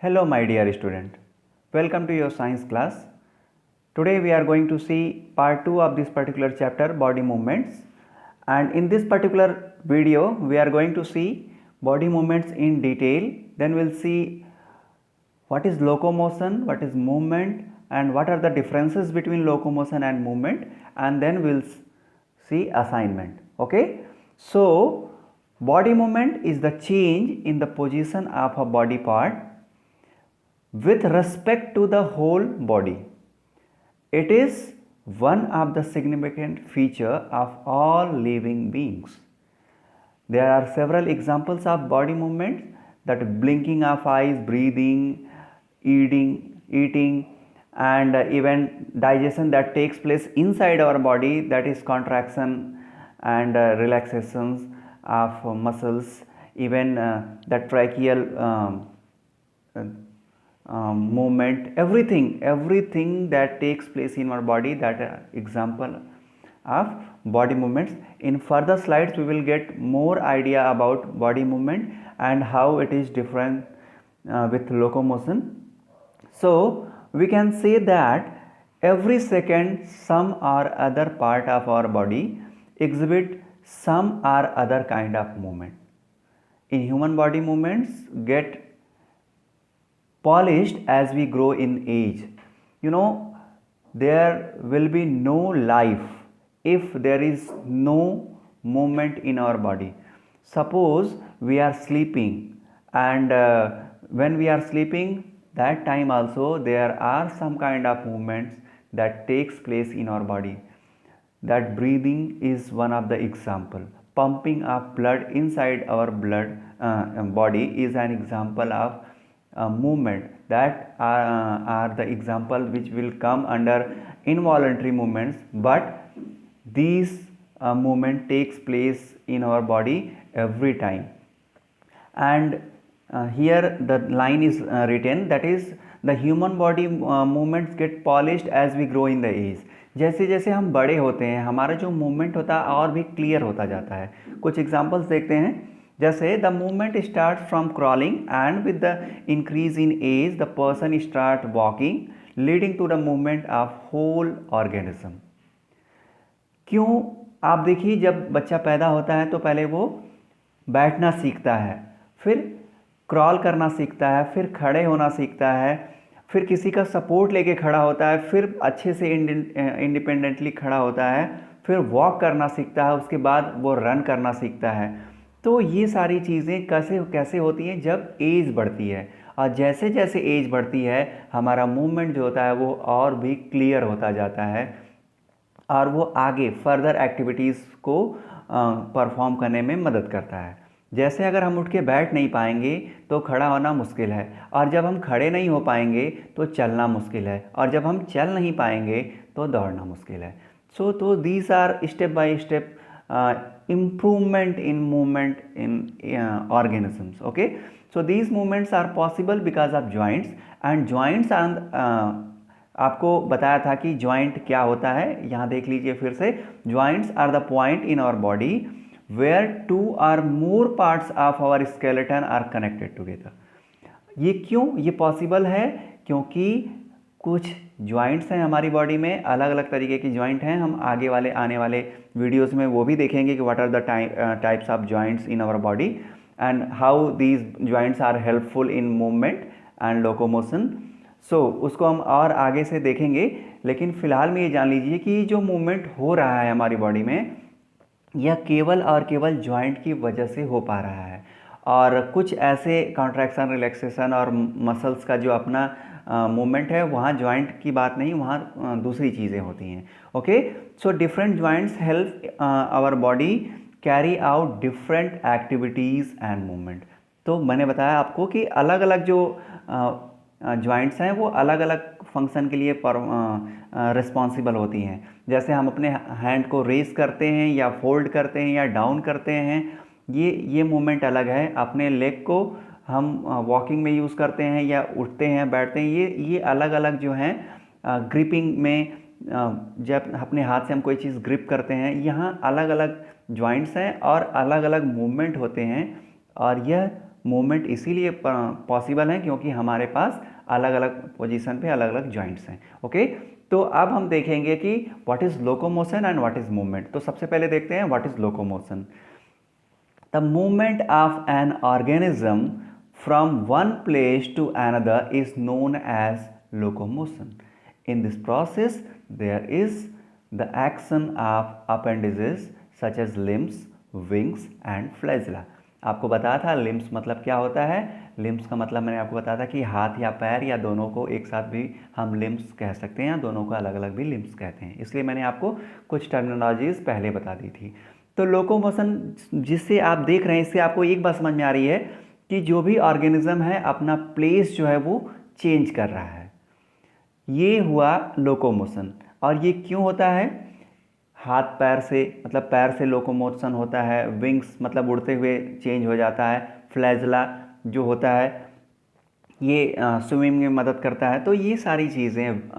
Hello my dear student, welcome to your science class. Today we are going to see part 2 of this particular chapter, body movements, and in this particular video we are going to see body movements in detail. Then we'll see what is locomotion, what is movement, and what are the differences between locomotion and movement, and then we'll see assignment. Okay, so body movement is the change in the position of a body part with respect to the whole body. It is one of the significant feature of all living beings. There are several examples of body movements, that blinking of eyes, breathing, eating, and even digestion that takes place inside our body, that is contraction and relaxations of muscles, even the tracheal movement, everything that takes place in our body, that example of body movements. In further slides we will get more idea about body movement and how it is different with locomotion. So we can say that every second some or other part of our body exhibit some or other kind of movement. In human body, movements get polished as we grow in age. There will be no life if there is no movement in our body. Suppose we are sleeping, and when we are sleeping, that time also there are some kind of movements that takes place in our body. That breathing is one of the example. Pumping of blood inside our body is an example of movement. That are the example which will come under involuntary movements, but these movement takes place in our body every time. And here the line is written, that is the human body movements get polished as we grow in the age. जैसे जैसे हम बड़े होते हैं हमारा जो movement होता है और भी क्लियर होता जाता है. कुछ एग्जांपल्स देखते हैं. जैसे the movement start from crawling and with the increase in age the person start walking leading to the movement of whole organism. क्यों? आप देखिए, जब बच्चा पैदा होता है तो पहले वो बैठना सीखता है, फिर क्रॉल करना सीखता है, फिर खड़े होना सीखता है, फिर किसी का सपोर्ट लेके खड़ा होता है, फिर अच्छे से इंडिपेंडेंटली खड़ा होता है, फिर वॉक करना सीखता है, उसके बाद वो रन करना सीखता है. तो ये सारी चीज़ें कैसे होती हैं? जब एज बढ़ती है, और जैसे जैसे एज बढ़ती है हमारा मूवमेंट जो होता है वो और भी क्लियर होता जाता है, और वो आगे फर्दर एक्टिविटीज़ को परफॉर्म करने में मदद करता है. जैसे अगर हम उठ के बैठ नहीं पाएंगे तो खड़ा होना मुश्किल है, और जब हम खड़े नहीं हो पाएंगे तो चलना मुश्किल है, और जब हम चल नहीं पाएंगे तो दौड़ना मुश्किल है. तो these are step by step improvement in movement in organisms. Okay, so these movements are possible because of joints, and joints are आपको बताया था कि जॉइंट क्या होता है. यहाँ देख लीजिए फिर से. Joints are the point in our body where two or more parts of our skeleton are connected together. ये क्यों ये पॉसिबल है? क्योंकि कुछ जॉइंट्स हैं हमारी बॉडी में, अलग अलग तरीके की जॉइंट हैं. हम आने वाले वीडियोस में वो भी देखेंगे कि what are the types of joints in our body and how these joints are helpful in movement and locomotion. So उसको हम और आगे से देखेंगे, लेकिन फ़िलहाल में ये जान लीजिए कि जो मूवमेंट हो रहा है हमारी बॉडी में, यह केवल और केवल जॉइंट की वजह से हो पा रहा है. और कुछ ऐसे कॉन्ट्रैक्शन, रिलैक्सेशन और मसल्स का जो अपना मूवमेंट है, वहाँ जॉइंट की बात नहीं, वहाँ दूसरी चीज़ें होती हैं. Okay, so different joints help our body carry out different activities and movement. तो मैंने बताया आपको कि अलग अलग जो जॉइंट्स हैं वो अलग अलग फंक्शन के लिए रिस्पॉन्सिबल होती हैं. जैसे हम अपने हैंड को रेस करते हैं या फोल्ड करते हैं या डाउन करते हैं, ये मूवमेंट अलग है. अपने लेग को हम वॉकिंग में यूज़ करते हैं या उठते हैं, बैठते हैं, ये अलग अलग जो हैं. ग्रिपिंग में जब अपने हाथ से हम कोई चीज़ ग्रिप करते हैं, यहाँ अलग अलग जॉइंट्स हैं और अलग अलग मूवमेंट होते हैं, और यह मूवमेंट इसीलिए पॉसिबल है क्योंकि हमारे पास अलग अलग पोजीशन पे अलग अलग जॉइंट्स हैं। ओके, तो अब हम देखेंगे कि what is locomotion and what is movement. तो सबसे पहले देखते हैं what is locomotion. The movement of an organism from one place to another is known as locomotion. In this process, there is the action of appendages such as limbs, wings and flagella. आपको बताया था limbs मतलब क्या होता है। Limbs का मतलब मैंने आपको बताया था कि हाथ या पैर या दोनों को एक साथ भी हम लिम्स कह सकते हैं या दोनों को अलग अलग भी लिम्स कहते हैं, इसलिए मैंने आपको कुछ टर्मिनोलॉजीज पहले बता दी थी। तो लोकोमोशन जिससे आप देख रहे हैं, इससे आपको एक बात समझ में आ रही है कि जो भी ऑर्गेनिज्म है अपना प्लेस जो है वो चेंज कर रहा है, ये हुआ लोकोमोशन। और ये क्यों होता है? हाथ पैर से मतलब पैर से लोकोमोशन होता है, विंग्स मतलब उड़ते हुए चेंज हो जाता है, फ्लैजला जो होता है ये स्विमिंग में मदद करता है। तो ये सारी चीज़ें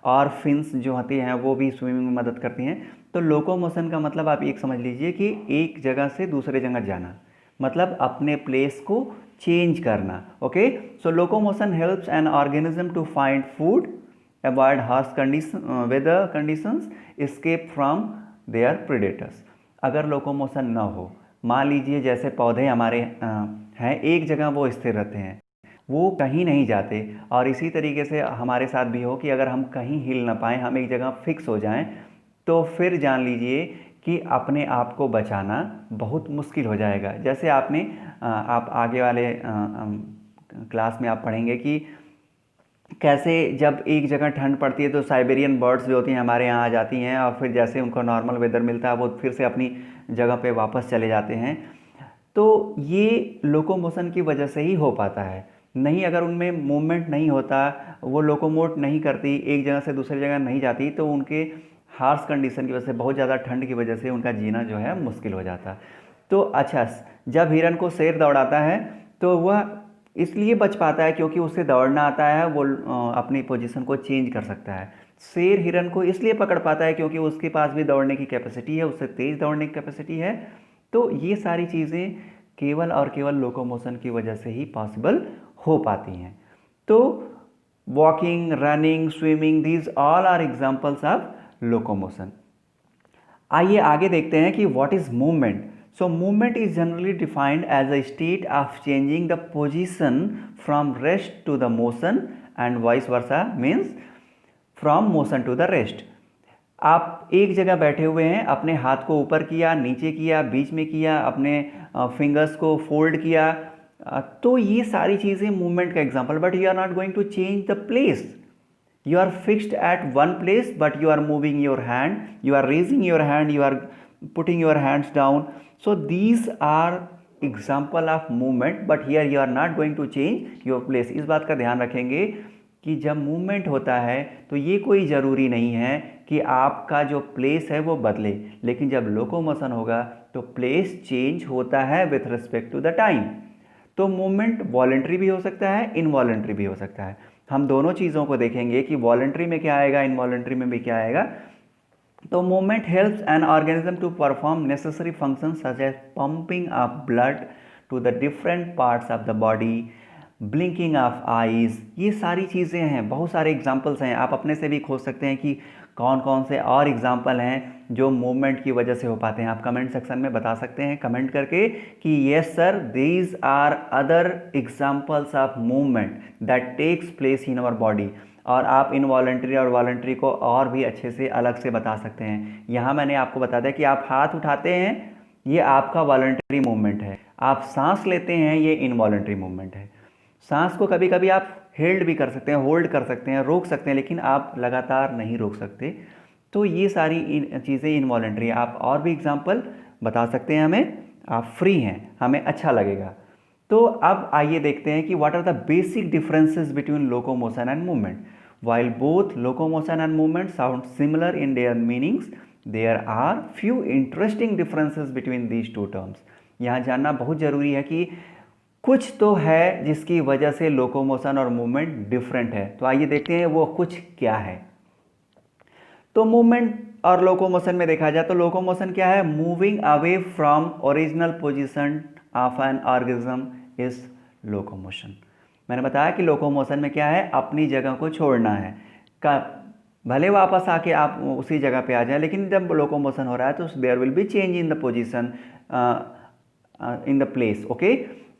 और फिन्स जो होती हैं वो भी स्विमिंग में मदद करती हैं। तो लोकोमोशन का मतलब आप एक समझ लीजिए कि एक जगह से दूसरे जगह जाना, मतलब अपने प्लेस को चेंज करना। Okay, so locomotion helps an organism to find food, avoid harsh weather conditions, escape from their predators. अगर लोकोमोशन ना हो, मान लीजिए जैसे पौधे हमारे हैं एक जगह वो स्थिर रहते हैं, वो कहीं नहीं जाते, और इसी तरीके से हमारे साथ भी हो कि अगर हम कहीं हिल ना पाएँ, हम एक जगह फिक्स हो जाएं, तो फिर जान लीजिए कि अपने आप को बचाना बहुत मुश्किल हो जाएगा। जैसे आप आगे वाले क्लास में आप पढ़ेंगे कि कैसे जब एक जगह ठंड पड़ती है तो साइबेरियन बर्ड्स जो होती हैं हमारे यहाँ आ जाती हैं, और फिर जैसे उनको नॉर्मल वेदर मिलता है वो फिर से अपनी जगह पे वापस चले जाते हैं। तो ये लोकोमोशन की वजह से ही हो पाता है, नहीं अगर उनमें मूवमेंट नहीं होता, वो लोकोमोट नहीं करती, एक जगह से दूसरी जगह नहीं जाती, तो उनके हार्श कंडीशन की वजह से, बहुत ज़्यादा ठंड की वजह से उनका जीना जो है मुश्किल हो जाता। तो अच्छा, जब हिरन को शेर दौड़ाता है तो वह इसलिए बच पाता है क्योंकि उसे दौड़ना आता है, वो अपनी पोजीशन को चेंज कर सकता है। शेर हिरन को इसलिए पकड़ पाता है क्योंकि उसके पास भी दौड़ने की कैपेसिटी है, उससे तेज़ दौड़ने की कैपेसिटी है। तो ये सारी चीज़ें केवल और केवल लोकोमोशन की वजह से ही पॉसिबल हो पाती हैं। तो walking, running, swimming, these all are examples of locomotion. आइए आगे देखते हैं कि what is movement. So movement is generally defined as a state of changing the position from rest to the motion and vice versa, means from motion to the rest. आप एक जगह बैठे हुए हैं, अपने हाथ को ऊपर किया, नीचे किया, बीच में किया, अपने फिंगर्स को फोल्ड किया, तो ये सारी चीज़ें मूवमेंट का example. But you are not going to change the place, you are fixed at one place but you are moving your hand, you are raising your hand, you are putting your hands down. So these are example of movement, but here you are not going to change your place. इस बात का ध्यान रखेंगे कि जब movement होता है तो ये कोई ज़रूरी नहीं है कि आपका जो प्लेस है वो बदले, लेकिन जब लोकोमोशन होगा तो प्लेस चेंज होता है with respect to the time. तो मूवमेंट वॉलंटरी भी हो सकता है, इनवॉलंटरी भी हो सकता है। हम दोनों चीज़ों को देखेंगे कि वॉलंटरी में क्या आएगा, इनवॉलंटरी में भी क्या आएगा। तो movement helps an organism to perform necessary functions such as pumping of blood to the different parts of the body, blinking of eyes, ये सारी चीज़ें हैं, बहुत सारे एग्जाम्पल्स हैं। आप अपने से भी खोज सकते हैं कि कौन कौन से और एग्जाम्पल हैं जो मूवमेंट की वजह से हो पाते हैं। आप कमेंट सेक्शन में बता सकते हैं कमेंट करके कि yes sir, these are other examples of movement that takes place in our body. और आप इनवॉलंटरी और वॉलंटरी को और भी अच्छे से अलग से बता सकते हैं। यहाँ मैंने आपको बता दिया कि आप हाथ उठाते हैं, ये आपका वॉलंटरी मूवमेंट है। आप सांस लेते हैं, ये इनवॉलंटरी मूवमेंट है। सांस को कभी कभी आप हेल्ड भी कर सकते हैं, होल्ड कर सकते हैं, रोक सकते हैं, लेकिन आप लगातार नहीं रोक सकते। तो ये सारी चीज़ें इनवॉलंटरी है। आप और भी एग्जाम्पल बता सकते हैं हमें, आप फ्री हैं, हमें अच्छा लगेगा। तो अब आइए देखते हैं कि what are the basic differences between locomotion and movement. While both locomotion and movement sound similar in their meanings, there are few interesting differences between these two terms. यहाँ जानना बहुत ज़रूरी है कि कुछ तो है जिसकी वजह से लोकोमोशन और मूवमेंट डिफरेंट है। तो आइए देखते हैं वो कुछ क्या है। तो मूवमेंट और लोकोमोशन में देखा जाए तो लोकोमोशन क्या है? Moving away from original position of an organism is locomotion. मैंने बताया कि लोकोमोशन में क्या है, अपनी जगह को छोड़ना है, का भले वापस आके आप उसी जगह पे आ जाए, लेकिन जब लोकोमोशन हो रहा है तो there will be change in the position in the place, okay.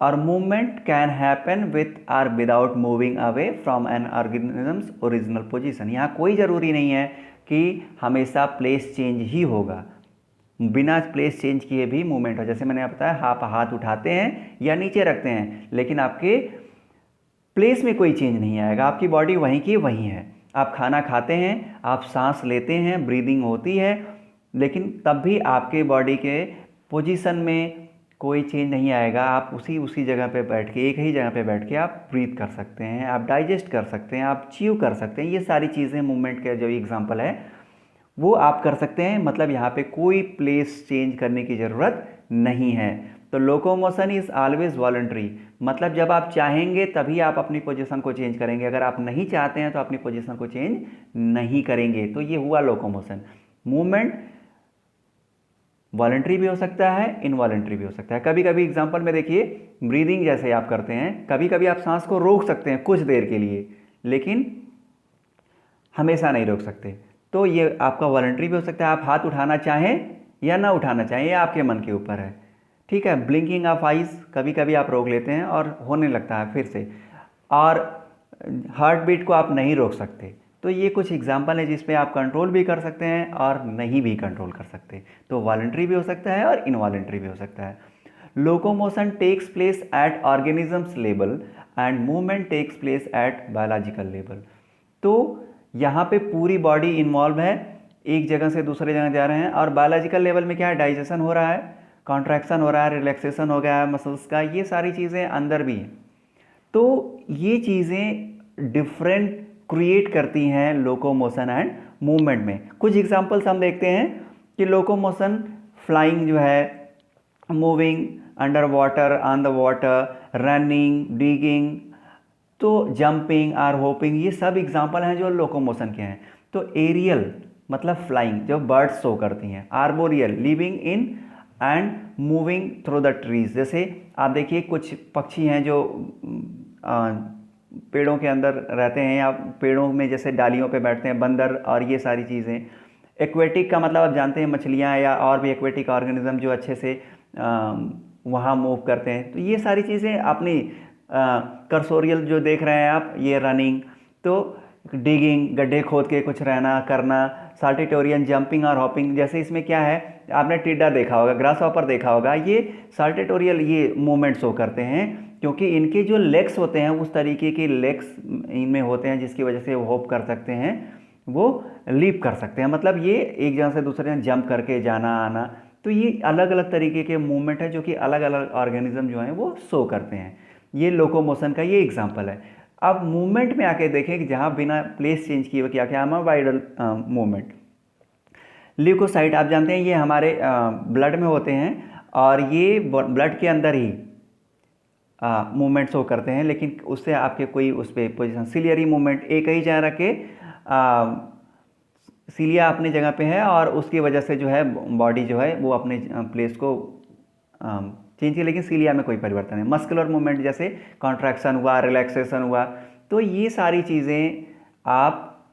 और movement can happen with or without moving away from an organism's original position. यहाँ कोई ज़रूरी नहीं है कि हमेशा प्लेस चेंज ही होगा, बिना प्लेस चेंज किए भी मूवमेंट हो। जैसे मैंने बताया, आप हाथ उठाते हैं या नीचे रखते हैं, लेकिन आपके प्लेस में कोई चेंज नहीं आएगा, आपकी बॉडी वहीं की वहीं है। आप खाना खाते हैं, आप सांस लेते हैं, ब्रीदिंग होती है, लेकिन तब भी आपके बॉडी के पोजीशन में कोई चेंज नहीं आएगा। आप उसी जगह पे बैठ के, एक ही जगह पे बैठ के आप ब्रीथ कर सकते हैं, आप डाइजेस्ट कर सकते हैं, आप च्यू कर सकते हैं। ये सारी चीज़ें मूवमेंट के जो एग्जांपल है वो आप कर सकते हैं। मतलब यहाँ पे कोई प्लेस चेंज करने की ज़रूरत नहीं है। तो लोकोमोशन इज़ ऑलवेज वॉलंटरी, मतलब जब आप चाहेंगे तभी आप अपनी पोजीशन को चेंज करेंगे, अगर आप नहीं चाहते हैं तो अपनी पोजीशन को चेंज नहीं करेंगे। तो ये हुआ लोकोमोशन। मूवमेंट वॉलंटरी भी हो सकता है, इनवॉलंटरी भी हो सकता है। कभी कभी एग्जांपल में देखिए, ब्रीदिंग जैसे आप करते हैं, कभी कभी आप सांस को रोक सकते हैं कुछ देर के लिए, लेकिन हमेशा नहीं रोक सकते। तो ये आपका वॉलंटरी भी हो सकता है। आप हाथ उठाना चाहें या ना उठाना चाहें, ये आपके मन के ऊपर है, ठीक है। ब्लिंकिंग ऑफ आइज कभी कभी आप रोक लेते हैं और होने लगता है फिर से, और हार्ट बीट को आप नहीं रोक सकते। तो ये कुछ एग्जाम्पल है जिसमें आप कंट्रोल भी कर सकते हैं और नहीं भी कंट्रोल कर सकते। तो वॉलंटरी भी हो सकता है और इनवॉलंटरी भी हो सकता है। Locomotion takes place at organisms level and movement takes place at biological level. तो यहाँ पे पूरी बॉडी इन्वॉल्व है, एक जगह से दूसरे जगह जा रहे हैं, और बायोलॉजिकल लेवल में क्या है, डाइजेशन हो रहा है, कॉन्ट्रैक्शन हो रहा है, रिलैक्सेशन हो गया है मसल्स का, ये सारी चीज़ें अंदर भी हैं। तो ये चीज़ें डिफरेंट क्रिएट करती हैं लोकोमोशन एंड मूवमेंट में। कुछ एग्जांपल्स हम देखते हैं कि लोकोमोशन फ्लाइंग जो है, moving under water, on the water, running, digging, तो जंपिंग और होपिंग, ये सब एग्जांपल हैं जो लोकोमोशन के हैं। तो एरियल मतलब फ्लाइंग, जो बर्ड्स शो करती हैं। Arboreal living in and moving through the trees, जैसे आप देखिए कुछ पक्षी हैं जो पेड़ों के अंदर रहते हैं या पेड़ों में जैसे डालियों पे बैठते हैं, बंदर और ये सारी चीज़ें। एक्वेटिक का मतलब आप जानते हैं, मछलियाँ या और भी एक्वेटिक ऑर्गेनिज्म जो अच्छे से वहाँ मूव करते हैं। तो ये सारी चीज़ें अपनी कर्सोरियल जो देख रहे हैं आप, ये रनिंग, तो डिगिंग गड्ढे खोद के कुछ रहना करना, साल्टेटोरियन जंपिंग और हॉपिंग, जैसे इसमें क्या है, आपने टिड्डा देखा होगा, ग्रास हॉपर देखा होगा, ये साल्टेटोरियल ये मूवमेंट शो करते हैं, क्योंकि इनके जो लेग्स होते हैं उस तरीके के लेग्स इनमें होते हैं जिसकी वजह से वो होप कर सकते हैं, वो लीप कर सकते हैं, मतलब ये एक जगह से दूसरे जगह जंप करके जाना आना। तो ये अलग अलग तरीके के मूवमेंट है जो कि अलग अलग ऑर्गेनिज्म जो हैं वो शो करते हैं। ये लोकोमोशन का ये एग्जांपल है। अब मूवमेंट में आके देखें कि जहाँ बिना प्लेस चेंज किए क्या क्या है, वाइडल मूवमेंट। ल्यूकोसाइट आप जानते हैं ये हमारे ब्लड में होते हैं और ये ब्लड के अंदर ही मूवमेंट शो करते हैं, लेकिन उससे आपके कोई उस पर पोजिशन, सिलियरी मूवमेंट, एक ही जगह रख के सिलिया अपनी जगह पे है और उसकी वजह से जो है बॉडी जो है वो अपने प्लेस को चेंज किया, लेकिन सिलिया में कोई परिवर्तन है। मस्कुलर मूवमेंट जैसे कॉन्ट्रैक्शन हुआ, रिलैक्सेशन हुआ, तो ये सारी चीज़ें आप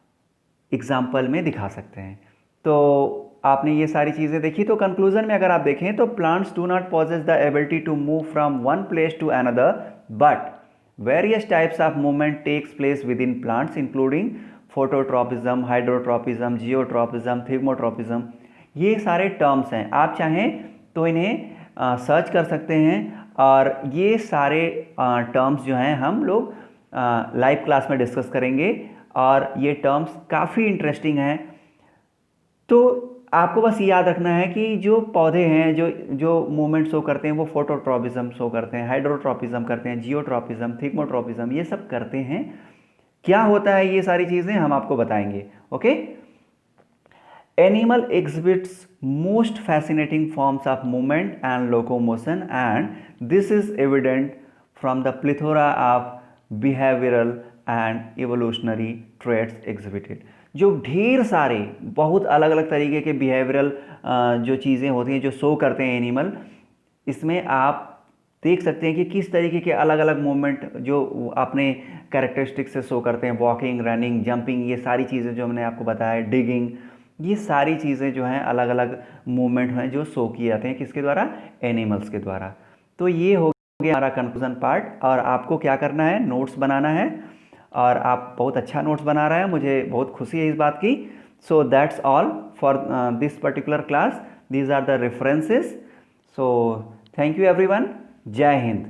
एग्जाम्पल में दिखा सकते हैं। तो आपने ये सारी चीज़ें देखी। तो कंक्लूजन में अगर आप देखें तो plants do not possess the ability to move from one place to another, but various types of movement takes place within plants including phototropism, hydrotropism, geotropism, thigmotropism. ये सारे टर्म्स हैं, आप चाहें तो इन्हें सर्च कर सकते हैं, और ये सारे टर्म्स जो हैं हम लोग लाइव क्लास में डिस्कस करेंगे, और ये टर्म्स काफ़ी इंटरेस्टिंग हैं। तो आपको बस याद रखना है कि जो पौधे हैं जो मूवमेंट शो करते हैं वो फोटोट्रॉपिज्म शो करते हैं, हाइड्रोट्रॉपिज्म करते हैं, जियोट्रॉपिज्म, थिग्मोट्रॉपिज्म, ये सब करते हैं। क्या होता है ये सारी चीज़ें हम आपको बताएंगे, okay. Animal exhibits most fascinating forms of movement and locomotion, and this is evident from the plethora of behavioral and evolutionary traits exhibited। जो ढेर सारे बहुत अलग अलग तरीके के बिहेवियरल जो चीज़ें होती हैं जो शो करते हैं एनिमल, इसमें आप देख सकते हैं कि किस तरीके के अलग अलग मूवमेंट जो अपने कैरेक्टरिस्टिक से शो करते हैं, वॉकिंग, रनिंग, जंपिंग, ये सारी चीज़ें जो मैंने आपको बताया, डिगिंग, ये सारी चीज़ें जो हैं अलग अलग मूवमेंट हैं जो शो किए जाते हैं किसके द्वारा, एनिमल्स के द्वारा। तो ये हो गया हमारा कंक्लूजन पार्ट। और आपको क्या करना है, नोट्स बनाना है, और आप बहुत अच्छा नोट्स बना रहे हैं, मुझे बहुत खुशी है इस बात की। So that's all for this particular class, these are the references. So thank you everyone, जय हिंद।